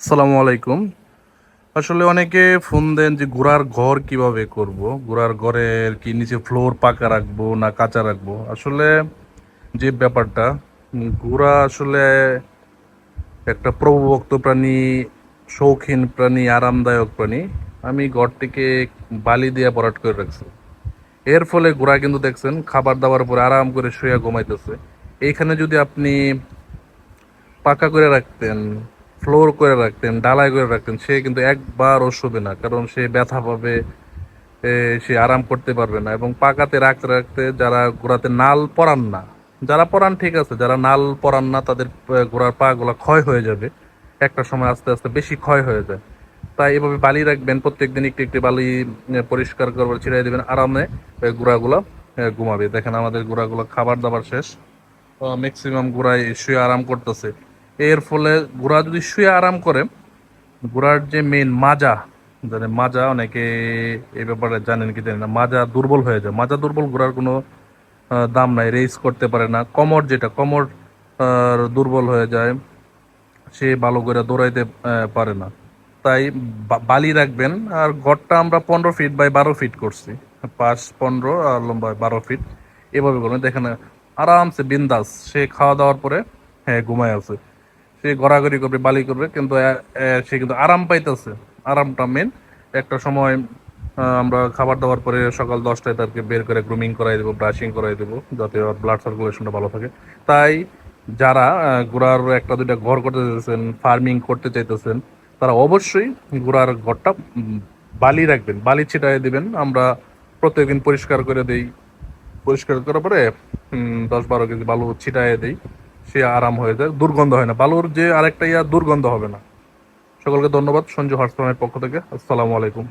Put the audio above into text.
আসসালামু আলাইকুম। আসলে অনেকে ফোন দেন যে ঘোড়ার ঘর কিভাবে করব, ঘোড়ার ঘরের কি নিচে ফ্লোর পাকা রাখবো না কাঁচা রাখবো। আসলে যে ব্যাপারটা, ঘোড়া আসলে একটা প্রভুভক্ত প্রাণী, শৌখিন প্রাণী, আরামদায়ক প্রাণী। আমি ঘরটিকে বালি দিয়ে ভরাট করে রাখছি। এর ফলে ঘোড়া কিন্তু দেখছেন খাবার দাবার পরে আরাম করে শুয়ে ঘুমাইতেছে। এইখানে যদি আপনি পাকা করে রাখতেন, ফ্লোর করে রাখতেন, ঢালাই করে রাখতেন, সে কিন্তু একবারও শোবে না, কারণ সে ব্যথা পাবে, সে আরাম করতে পারবে না। এবং পাকাতে রাখতে রাখতে যারা ঘোড়াতে নাল পরান না, যারা পরান ঠিক আছে, যারা নাল পরান না তাদের ঘোড়ার পা গুলা ক্ষয় হয়ে যাবে, একটা সময় আস্তে আস্তে বেশি ক্ষয় হয়ে যায়। তাই এভাবে বালি রাখবেন, প্রত্যেকদিন একটু একটু বালি পরিষ্কার করবে, ছিড়াই দিবেন, আরামে ঘোড়াগুলো ঘুমাবে। দেখেন আমাদের ঘোড়াগুলো খাবার দাবার শেষ, ম্যাক্সিমাম ঘোড়ায় শুয়ে আরাম করতেছে। এর ফলে ঘোড়া যদি শুয়ে আরাম করে, ঘোড়ার যে মেন মাজা, মাজা অনেকে এই ব্যাপারে জানেন কি জানেন না, মাজা দুর্বল হয়ে যায়। মাজা দুর্বল ঘোড়ার কোনো দাম নাই, রেস করতে পারে না। কোমর, যেটা কোমর দুর্বল হয়ে যায়, সে ভালো করে দৌড়াইতে পারে না। তাই বালি রাখবেন। আর গড়টা আমরা 15 ফিট বাই 12 ফিট করছি, 5-15 আর লম্বা 12 ফিট। এভাবে করবেন, দেখেন আরামসে বিন্দাস সে খাওয়া দাওয়ার পরে হ্যাঁ ঘুমায় আছে। সে গড়াগড়ি করবে, বালি করবে, কিন্তু সে কিন্তু আরাম পাইতেছে। আরামটা মেন। একটা সময় আমরা খাবার দাবার পরে সকাল 10টায় তাদেরকে বের করে গ্রুমিং করাই দেবো, ব্রাশিং করাই দেবো, যাতে ওর ব্লাড সার্কুলেশনটা ভালো থাকে। তাই যারা ঘোড়ার একটা দুইটা ঘর করতে চাইতেছেন, ফার্মিং করতে চাইতেছেন, তারা অবশ্যই ঘোড়ার ঘরটা বালি রাখবেন, বালি ছিটাই দিবেন। আমরা প্রত্যেকদিন পরিষ্কার করে দিই, পরিষ্কার করার পরে 10-12 কেজি বালু ছিটাই দিই, সে আরাম হয়ে যায়, দুর্গন্ধ হয় না। বালুর যে আরেকটা দুর্গন্ধ হবে না। সকলকে ধন্যবাদ সঞ্জু হার্সফার্মের পক্ষ থেকে। আসসালামু আলাইকুম।